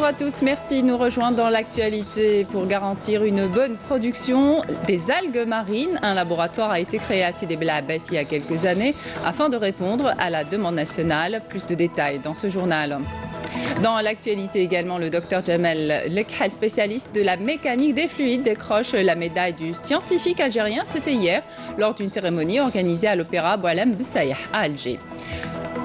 à tous, merci de nous rejoindre dans l'actualité. Pour garantir une bonne production des algues marines, un laboratoire a été créé à Sidi Bel Abbès il y a quelques années afin de répondre à la demande nationale. Plus de détails dans ce journal. Dans l'actualité également, le docteur Jamel Lekhal, spécialiste de la mécanique des fluides, décroche la médaille du scientifique algérien. C'était hier lors d'une cérémonie organisée à l'Opéra Boualem Bessaïh à Alger.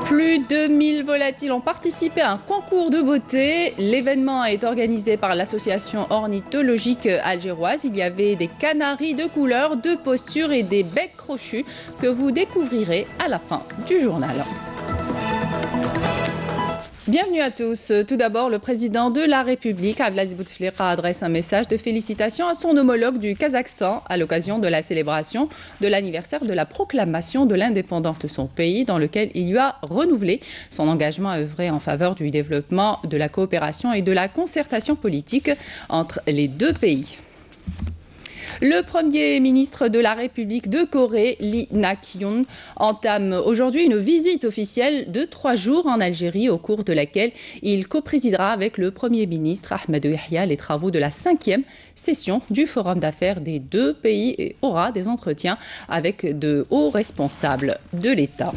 Plus de 1000 volatiles ont participé à un concours de beauté. L'événement est organisé par l'association ornithologique algéroise. Il y avait des canaris de couleur, de posture et des becs crochus que vous découvrirez à la fin du journal. Bienvenue à tous. Tout d'abord, le président de la République, Abdelaziz Bouteflika, adresse un message de félicitations à son homologue du Kazakhstan à l'occasion de la célébration de l'anniversaire de la proclamation de l'indépendance de son pays, dans lequel il lui a renouvelé son engagement à œuvrer en faveur du développement, de la coopération et de la concertation politique entre les deux pays. Le Premier ministre de la République de Corée, Lee Nak-yoon, entame aujourd'hui une visite officielle de 3 jours en Algérie, au cours de laquelle il coprésidera avec le Premier ministre Ahmadou Yahya les travaux de la 5e session du Forum d'affaires des deux pays et aura des entretiens avec de hauts responsables de l'État.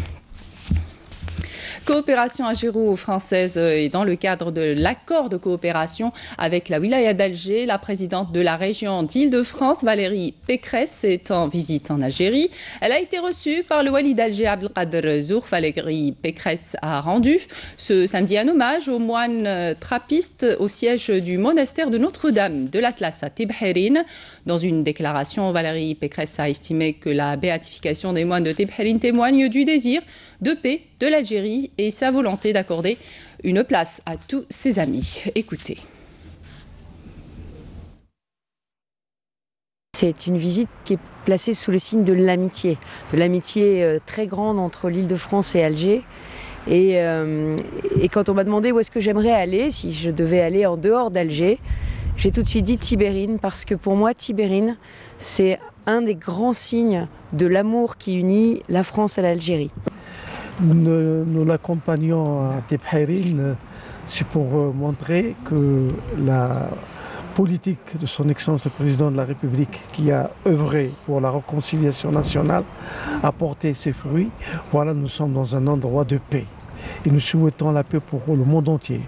Coopération algéro-française et dans le cadre de l'accord de coopération avec la wilaya d'Alger, la présidente de la région d'Île-de-France, Valérie Pécresse, est en visite en Algérie. Elle a été reçue par le wali d'Alger, Abdelkader Zourf. Valérie Pécresse a rendu ce samedi un hommage aux moines trappistes au siège du monastère de Notre-Dame de l'Atlas à Tibherine. Dans une déclaration, Valérie Pécresse a estimé que la béatification des moines de Tibherine témoigne du désir de paix de l'Algérie et sa volonté d'accorder une place à tous ses amis. Écoutez. C'est une visite qui est placée sous le signe de l'amitié très grande entre l'Île-de-France et Alger. Et quand on m'a demandé où est-ce que j'aimerais aller, si je devais aller en dehors d'Alger, j'ai tout de suite dit Tibherine, parce que pour moi, Tibherine, c'est un des grands signes de l'amour qui unit la France à l'Algérie. Nous l'accompagnons à Tibherine, c'est pour montrer que la politique de son Excellence le Président de la République, qui a œuvré pour la réconciliation nationale, a porté ses fruits. Voilà, nous sommes dans un endroit de paix. Et nous souhaitons la paix pour le monde entier.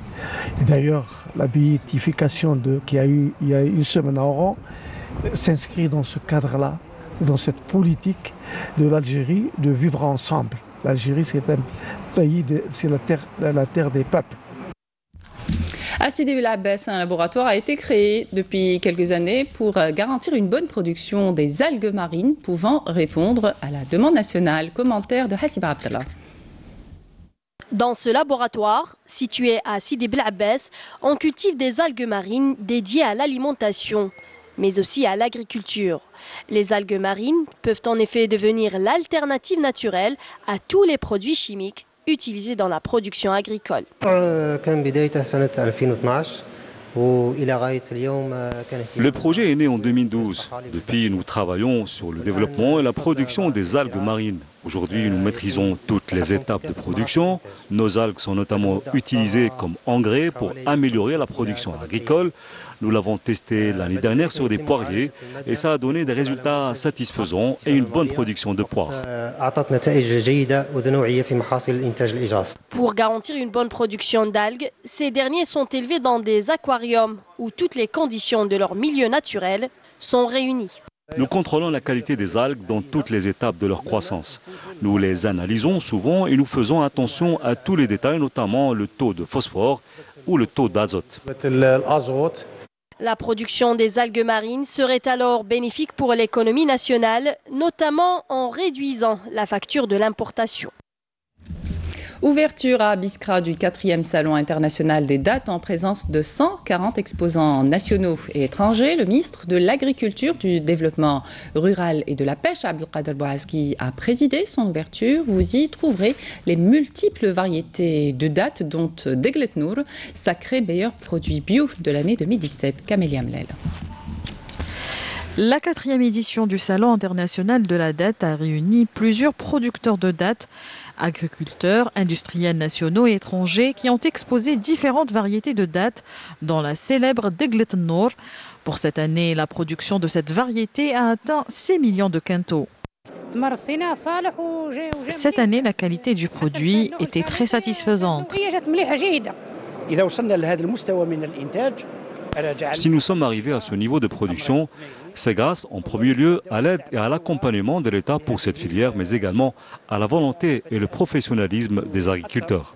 D'ailleurs, la béatification qu'il y a eu il y a une semaine à Oran s'inscrit dans ce cadre-là, dans cette politique de l'Algérie de vivre ensemble. L'Algérie, c'est un pays, c'est la terre des peuples. À Sidi Bel Abbès, un laboratoire a été créé depuis quelques années pour garantir une bonne production des algues marines pouvant répondre à la demande nationale. Commentaire de Hassiba Abdallah. Dans ce laboratoire, situé à Sidi Bel Abbès, on cultive des algues marines dédiées à l'alimentation, mais aussi à l'agriculture. Les algues marines peuvent en effet devenir l'alternative naturelle à tous les produits chimiques utilisés dans la production agricole. Le projet est né en 2012. Depuis, nous travaillons sur le développement et la production des algues marines. Aujourd'hui, nous maîtrisons toutes les étapes de production. Nos algues sont notamment utilisées comme engrais pour améliorer la production agricole. Nous l'avons testé l'année dernière sur des poiriers et ça a donné des résultats satisfaisants et une bonne production de poires. Pour garantir une bonne production d'algues, ces derniers sont élevés dans des aquariums où toutes les conditions de leur milieu naturel sont réunies. Nous contrôlons la qualité des algues dans toutes les étapes de leur croissance. Nous les analysons souvent et nous faisons attention à tous les détails, notamment le taux de phosphore ou le taux d'azote. La production des algues marines serait alors bénéfique pour l'économie nationale, notamment en réduisant la facture de l'importation. Ouverture à Biskra du 4e Salon international des dattes en présence de 140 exposants nationaux et étrangers. Le ministre de l'Agriculture, du Développement rural et de la Pêche, Abdelkader Bouazki, a présidé son ouverture. Vous y trouverez les multiples variétés de dattes, dont Deglet Nour, sacré meilleur produit bio de l'année 2017. Camélia Mlel. La 4e édition du Salon international de la date a réuni plusieurs producteurs de dattes Agriculteurs, industriels nationaux et étrangers qui ont exposé différentes variétés de dattes dans la célèbre Deglet Nour. Pour cette année, la production de cette variété a atteint 6 millions de quintaux. Cette année, la qualité du produit était très satisfaisante. Si nous sommes arrivés à ce niveau de production, c'est grâce en premier lieu à l'aide et à l'accompagnement de l'État pour cette filière, mais également à la volonté et le professionnalisme des agriculteurs.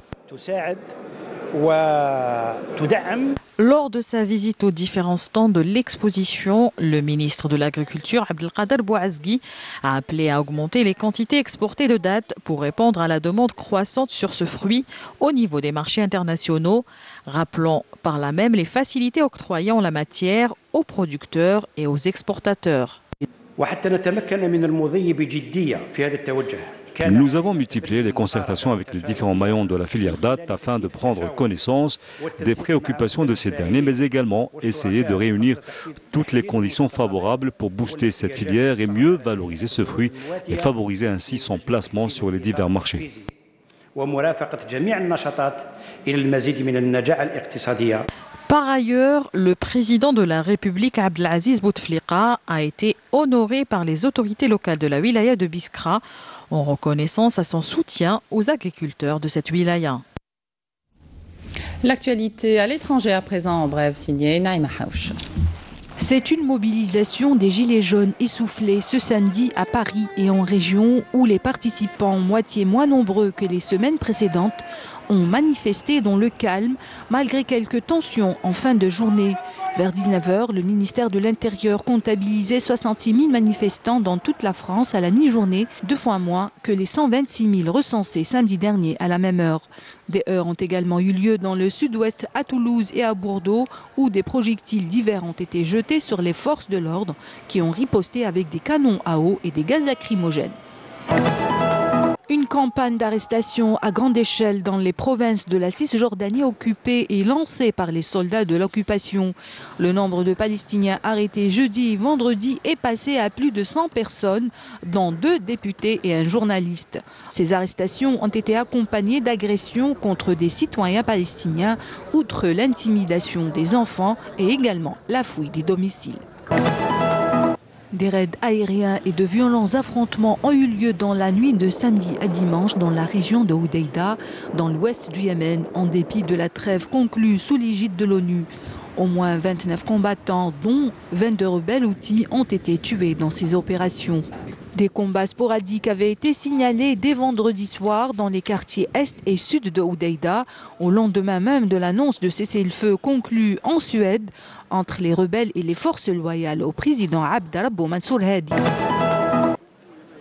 Lors de sa visite aux différents stands de l'exposition, le ministre de l'Agriculture, Abdelkader Bouazgui, a appelé à augmenter les quantités exportées de dattes pour répondre à la demande croissante sur ce fruit au niveau des marchés internationaux, rappelant par là même les facilités octroyées en la matière aux producteurs et aux exportateurs. Nous avons multiplié les concertations avec les différents maillons de la filière dattes afin de prendre connaissance des préoccupations de ces derniers, mais également essayer de réunir toutes les conditions favorables pour booster cette filière et mieux valoriser ce fruit et favoriser ainsi son placement sur les divers marchés. Par ailleurs, le président de la République, Abdelaziz Bouteflika, a été honoré par les autorités locales de la wilaya de Biskra en reconnaissance à son soutien aux agriculteurs de cette wilaya. L'actualité à l'étranger à présent, en bref, signé Naïma Haouch. C'est une mobilisation des Gilets jaunes essoufflés ce samedi à Paris et en région où les participants, moitié moins nombreux que les semaines précédentes, ont manifesté dans le calme malgré quelques tensions en fin de journée. Vers 19h, le ministère de l'Intérieur comptabilisait 66 000 manifestants dans toute la France à la mi-journée, 2 fois moins que les 126 000 recensés samedi dernier à la même heure. Des heurts ont également eu lieu dans le sud-ouest à Toulouse et à Bordeaux où des projectiles divers ont été jetés sur les forces de l'ordre qui ont riposté avec des canons à eau et des gaz lacrymogènes. Une campagne d'arrestation à grande échelle dans les provinces de la Cisjordanie occupée est lancée par les soldats de l'occupation. Le nombre de Palestiniens arrêtés jeudi et vendredi est passé à plus de 100 personnes, dont 2 députés et un journaliste. Ces arrestations ont été accompagnées d'agressions contre des citoyens palestiniens, outre l'intimidation des enfants et également la fouille des domiciles. Des raids aériens et de violents affrontements ont eu lieu dans la nuit de samedi à dimanche dans la région de Hodeïda, dans l'ouest du Yémen, en dépit de la trêve conclue sous l'égide de l'ONU. Au moins 29 combattants, dont 22 rebelles houthis, ont été tués dans ces opérations. Des combats sporadiques avaient été signalés dès vendredi soir dans les quartiers est et sud de Hodeïda, au lendemain même de l'annonce de cessez-le-feu conclu en Suède entre les rebelles et les forces loyales au président Abd Rabbo Mansour Hadi.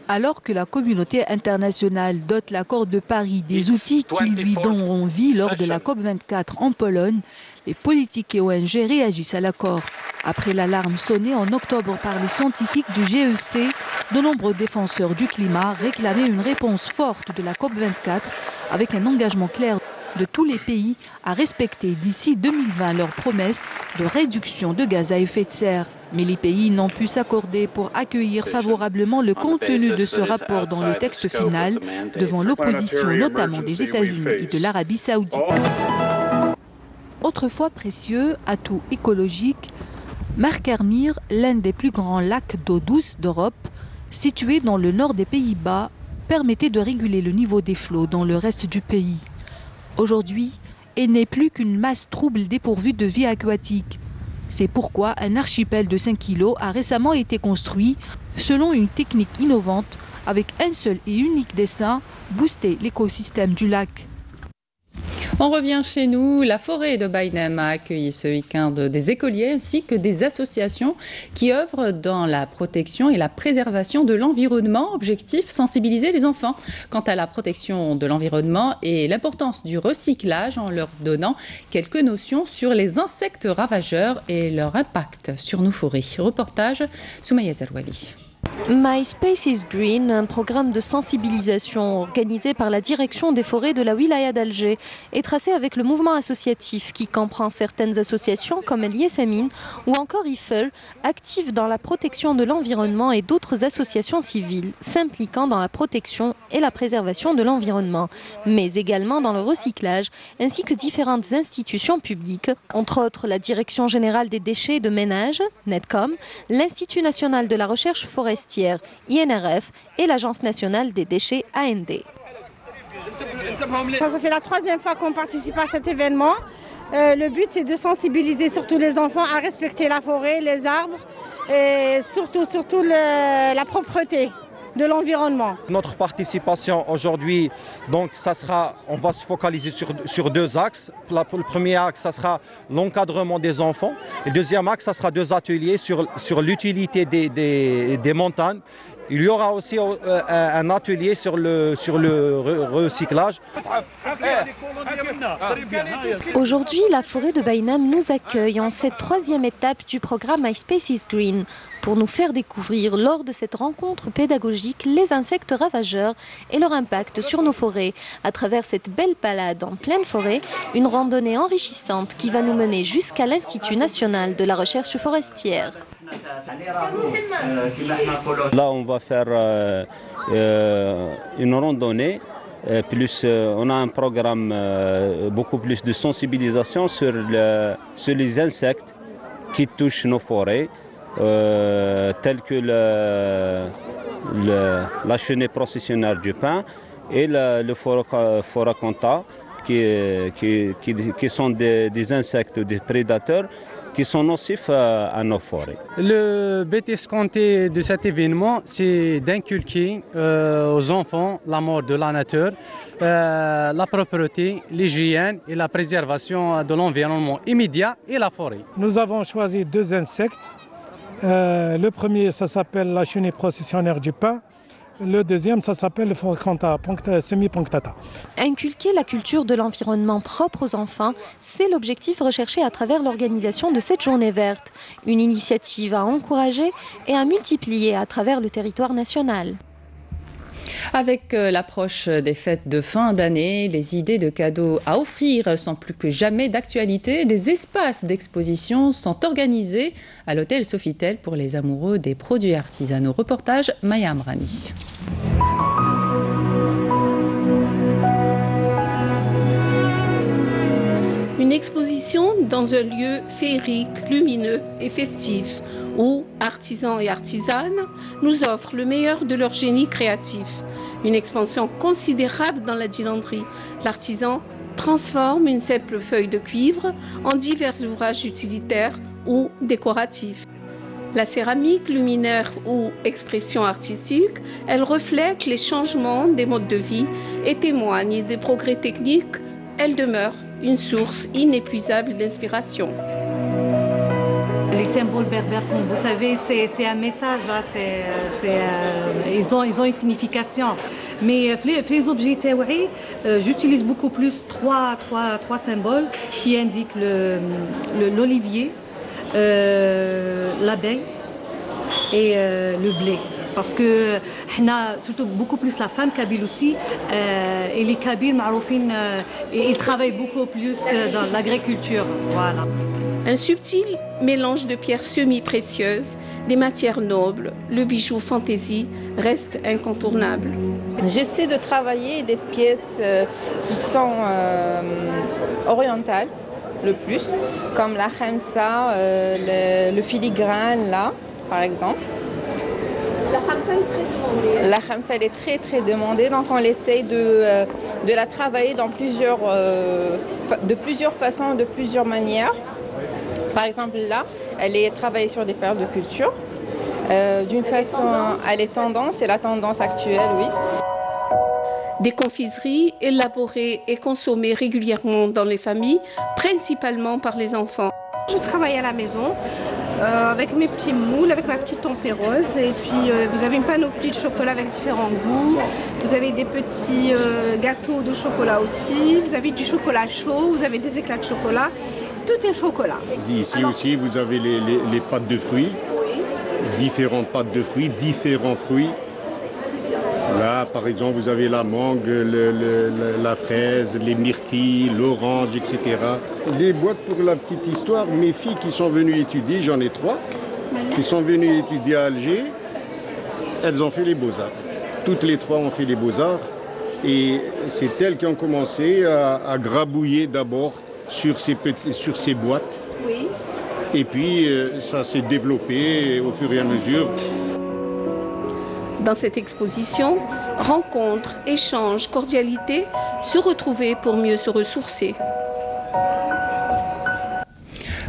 Alors que la communauté internationale dote l'accord de Paris des outils qui lui donneront vie lors de la COP24 en Pologne, les politiques et ONG réagissent à l'accord. Après l'alarme sonnée en octobre par les scientifiques du GEC, de nombreux défenseurs du climat réclamaient une réponse forte de la COP24 avec un engagement clair de tous les pays à respecter d'ici 2020 leurs promesses de réduction de gaz à effet de serre. Mais les pays n'ont pu s'accorder pour accueillir favorablement le contenu de ce rapport dans le texte final, devant l'opposition notamment des États-Unis et de l'Arabie saoudite. Autrefois précieux, atout écologique, Markermeer, l'un des plus grands lacs d'eau douce d'Europe, situé dans le nord des Pays-Bas, permettait de réguler le niveau des flots dans le reste du pays. Aujourd'hui, elle n'est plus qu'une masse trouble dépourvue de vie aquatique. C'est pourquoi un archipel de 5 kilos a récemment été construit selon une technique innovante avec un seul et unique dessein, booster l'écosystème du lac. On revient chez nous. La forêt de Baïnem a accueilli ce week-end des écoliers ainsi que des associations qui œuvrent dans la protection et la préservation de l'environnement. Objectif, sensibiliser les enfants quant à la protection de l'environnement et l'importance du recyclage en leur donnant quelques notions sur les insectes ravageurs et leur impact sur nos forêts. Reportage Soumaïa Zerouali. My Space is Green, un programme de sensibilisation organisé par la direction des forêts de la wilaya d'Alger, est tracé avec le mouvement associatif qui comprend certaines associations comme El Yessamin ou encore IFEL, actives dans la protection de l'environnement, et d'autres associations civiles s'impliquant dans la protection et la préservation de l'environnement, mais également dans le recyclage, ainsi que différentes institutions publiques, entre autres la Direction générale des déchets et de ménage, Netcom, l'Institut national de la recherche forestière, INRF, et l'Agence nationale des déchets AND. Ça fait la 3e fois qu'on participe à cet événement. Le but, c'est de sensibiliser surtout les enfants à respecter la forêt, les arbres et surtout la propreté de l'environnement. Notre participation aujourd'hui, donc on va se focaliser sur 2 axes. Le premier axe, ça sera l'encadrement des enfants. Et le deuxième axe, ça sera 2 ateliers sur l'utilité des montagnes. Il y aura aussi un atelier sur le recyclage. Aujourd'hui, la forêt de Bainam nous accueille en cette 3e étape du programme My Space is Green pour nous faire découvrir lors de cette rencontre pédagogique les insectes ravageurs et leur impact sur nos forêts. À travers cette belle balade en pleine forêt, une randonnée enrichissante qui va nous mener jusqu'à l'Institut national de la recherche forestière. Là, on va faire une randonnée, plus on a un programme beaucoup plus de sensibilisation sur les insectes qui touchent nos forêts, tels que la chenille processionnaire du pin et le Phoraconta, qui sont des insectes, des prédateurs, qui sont nocifs à nos forêts. Le but escompté de cet événement, c'est d'inculquer aux enfants l'amour de la nature, la propreté, l'hygiène et la préservation de l'environnement immédiat et la forêt. Nous avons choisi 2 insectes. Le premier, ça s'appelle la chenille processionnaire du pin. Le deuxième, ça s'appelle le Phoraconta semi-punctata. Inculquer la culture de l'environnement propre aux enfants, c'est l'objectif recherché à travers l'organisation de cette journée verte. Une initiative à encourager et à multiplier à travers le territoire national. Avec l'approche des fêtes de fin d'année, les idées de cadeaux à offrir sont plus que jamais d'actualité. Des espaces d'exposition sont organisés à l'hôtel Sofitel pour les amoureux des produits artisanaux. Reportage Maya Amrani. Une exposition dans un lieu féerique, lumineux et festif, où artisans et artisanes nous offrent le meilleur de leur génie créatif. Une expansion considérable dans la dilanterie. L'artisan transforme une simple feuille de cuivre en divers ouvrages utilitaires ou décoratifs. La céramique luminaire ou expression artistique, elle reflète les changements des modes de vie et témoigne des progrès techniques. Elle demeure une source inépuisable d'inspiration. Les symboles berbères, comme vous savez, c'est un message, hein, ils ont une signification. Mais les objets taouis, j'utilise beaucoup plus trois symboles qui indiquent l'olivier, l'abeille et le blé. Parce que surtout beaucoup plus la femme kabyle aussi, et les Kabyles maroufines, ils travaillent beaucoup plus dans l'agriculture. Voilà. Un subtil mélange de pierres semi-précieuses, des matières nobles, le bijou fantaisie reste incontournable. J'essaie de travailler des pièces qui sont orientales le plus, comme la khamsa, le filigrane là, par exemple. La khamsa est très demandée. La khamsa elle est très demandée, donc on essaye de la travailler de plusieurs façons, de plusieurs manières. Par exemple là, elle est travaillée sur des paires de culture. D'une façon, elle est tendance, c'est la tendance actuelle, oui. Des confiseries élaborées et consommées régulièrement dans les familles, principalement par les enfants. Je travaille à la maison avec mes petits moules, avec ma petite tempéreuse. Et puis vous avez une panoplie de chocolat avec différents goûts. Vous avez des petits gâteaux de chocolat aussi. Vous avez du chocolat chaud, vous avez des éclats de chocolat. Tout est chocolat. Ici aussi, vous avez les pâtes de fruits. différentes pâtes de fruits, différents fruits. Là, par exemple, vous avez la mangue, la fraise, les myrtilles, l'orange, etc. Les boîtes, pour la petite histoire, mes filles qui sont venues étudier, j'en ai 3, qui sont venues étudier à Alger, elles ont fait les beaux-arts. Toutes les 3 ont fait les beaux-arts. Et c'est elles qui ont commencé à grabouiller d'abord sur ces boîtes. Oui. Et puis, ça s'est développé au fur et à mesure. Dans cette exposition, rencontres, échanges, cordialité, se retrouver pour mieux se ressourcer.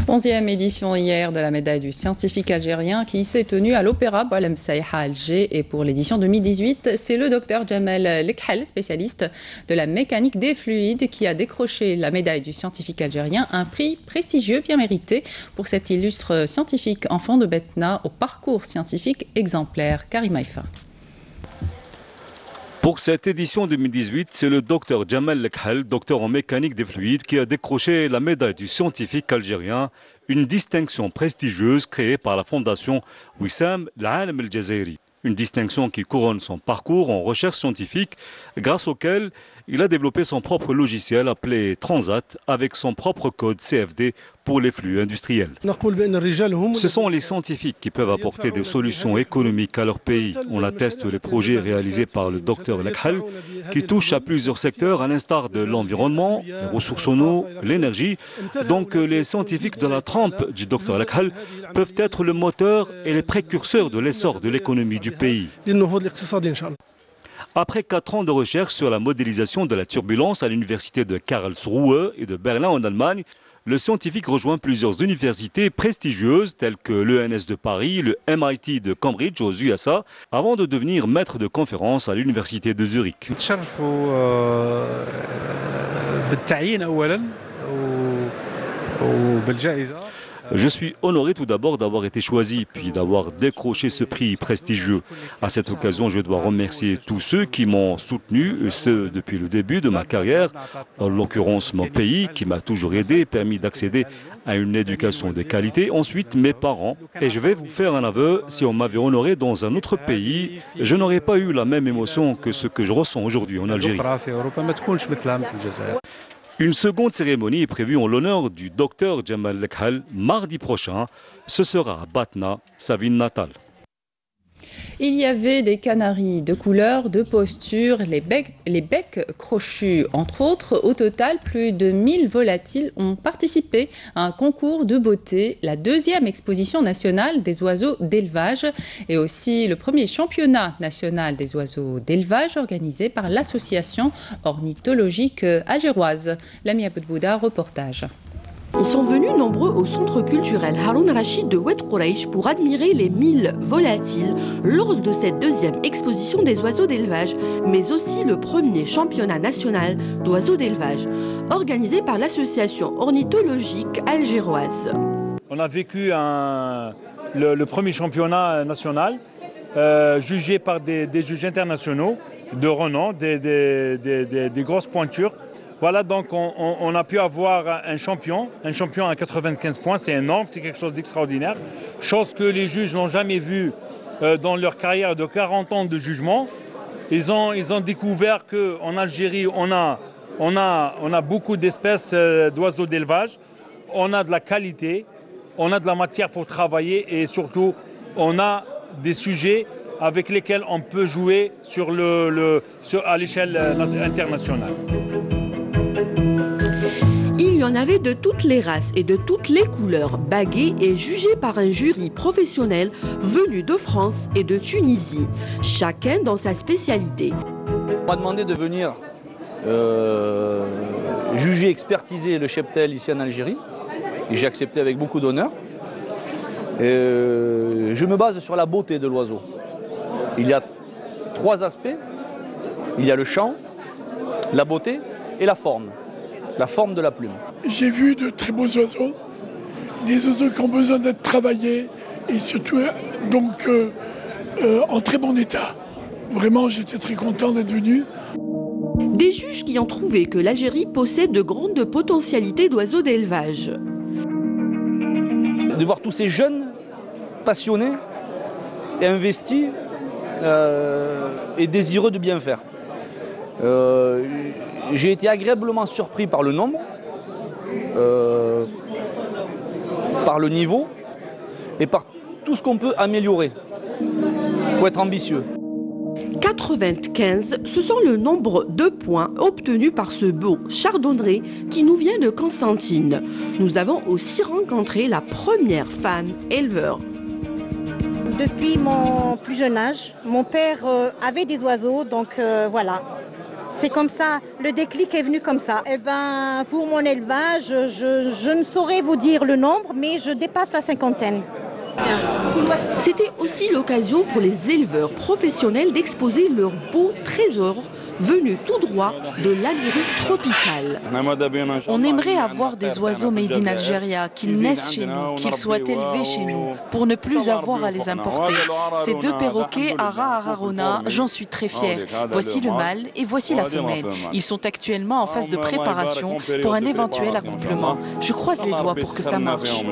11e édition hier de la médaille du scientifique algérien qui s'est tenue à l'Opéra Boualem Saïha à Alger. Et pour l'édition 2018, c'est le docteur Jamel Lekhal, spécialiste de la mécanique des fluides, qui a décroché la médaille du scientifique algérien, un prix prestigieux bien mérité pour cet illustre scientifique enfant de Betna au parcours scientifique exemplaire. Karim Haïfa. Pour cette édition 2018, c'est le docteur Jamel Lekhal, docteur en mécanique des fluides, qui a décroché la médaille du scientifique algérien, une distinction prestigieuse créée par la fondation Wissam Al-Alam Al-Jazairi. Une distinction qui couronne son parcours en recherche scientifique, grâce auquel il a développé son propre logiciel appelé Transat, avec son propre code CFD pour les flux industriels. Ce sont les scientifiques qui peuvent apporter des solutions économiques à leur pays. On atteste les projets réalisés par le docteur Lekhal, qui touchent à plusieurs secteurs, à l'instar de l'environnement, les ressources en eau, l'énergie. Donc les scientifiques de la trempe du docteur Lekhal peuvent être le moteur et les précurseurs de l'essor de l'économie du pays. Après 4 ans de recherche sur la modélisation de la turbulence à l'université de Karlsruhe et de Berlin en Allemagne, le scientifique rejoint plusieurs universités prestigieuses telles que l'ENS de Paris, le MIT de Cambridge aux USA, avant de devenir maître de conférence à l'université de Zurich. Je suis honoré tout d'abord d'avoir été choisi, puis d'avoir décroché ce prix prestigieux. À cette occasion, je dois remercier tous ceux qui m'ont soutenu, ce depuis le début de ma carrière, en l'occurrence mon pays, qui m'a toujours aidé et permis d'accéder à une éducation de qualité. Ensuite, mes parents. Et je vais vous faire un aveu, si on m'avait honoré dans un autre pays, je n'aurais pas eu la même émotion que ce que je ressens aujourd'hui en Algérie. Une seconde cérémonie est prévue en l'honneur du docteur Jamel Lekhal mardi prochain. Ce sera à Batna, sa ville natale. Il y avait des canaris de couleur, de posture, les becs crochus entre autres. Au total, plus de 1000 volatiles ont participé à un concours de beauté, la 2e exposition nationale des oiseaux d'élevage et aussi le premier championnat national des oiseaux d'élevage organisé par l'association ornithologique algéroise. Lamia Boudbouda, reportage. Ils sont venus nombreux au centre culturel Haroun Rachid de Oued Quraish pour admirer les 1000 volatiles lors de cette 2e exposition des oiseaux d'élevage, mais aussi le premier championnat national d'oiseaux d'élevage, organisé par l'association ornithologique algéroise. On a vécu le premier championnat national, jugé par des juges internationaux de renom, des grosses pointures. Voilà, donc on a pu avoir un champion à 95 points, c'est énorme, c'est quelque chose d'extraordinaire. Chose que les juges n'ont jamais vue dans leur carrière de 40 ans de jugement. Ils ont découvert qu'en Algérie, on a beaucoup d'espèces d'oiseaux d'élevage, on a de la qualité, on a de la matière pour travailler et surtout, on a des sujets avec lesquels on peut jouer à l'échelle internationale. Il y en avait de toutes les races et de toutes les couleurs, bagués et jugés par un jury professionnel venu de France et de Tunisie, chacun dans sa spécialité. On m'a demandé de venir juger, expertiser le cheptel ici en Algérie, et j'ai accepté avec beaucoup d'honneur. Je me base sur la beauté de l'oiseau. Il y a 3 aspects, il y a le chant, la beauté et la forme de la plume. J'ai vu de très beaux oiseaux, des oiseaux qui ont besoin d'être travaillés et surtout donc en très bon état. Vraiment, j'étais très content d'être venu. Des juges qui ont trouvé que l'Algérie possède de grandes potentialités d'oiseaux d'élevage. De voir tous ces jeunes passionnés et investis et désireux de bien faire. J'ai été agréablement surpris par le nombre, par le niveau et par tout ce qu'on peut améliorer. Il faut être ambitieux. 95, ce sont le nombre de points obtenus par ce beau chardonneret qui nous vient de Constantine. Nous avons aussi rencontré la première femme éleveur. Depuis mon plus jeune âge, mon père avait des oiseaux, donc voilà. C'est comme ça, le déclic est venu comme ça. Et ben, pour mon élevage, je ne saurais vous dire le nombre, mais je dépasse la cinquantaine. C'était aussi l'occasion pour les éleveurs professionnels d'exposer leurs beaux trésors venus tout droit de l'Amérique tropicale. On aimerait avoir des oiseaux made in Algeria, qu'ils naissent chez nous, qu'ils soient élevés chez nous, pour ne plus avoir à les importer. Ces deux perroquets, Ara Ararona, j'en suis très fière. Voici le mâle et voici la femelle. Ils sont actuellement en phase de préparation pour un éventuel accouplement. Je croise les doigts pour que ça marche.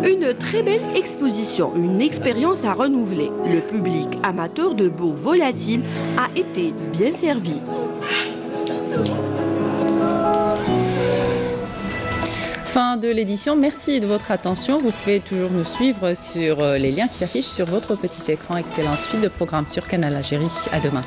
Une très belle exposition, une expérience à renouveler. Le public amateur de beaux volatiles a été bien servi. Fin de l'édition, merci de votre attention. Vous pouvez toujours nous suivre sur les liens qui s'affichent sur votre petit écran. Excellente suite de programmes sur Canal Algérie. À demain.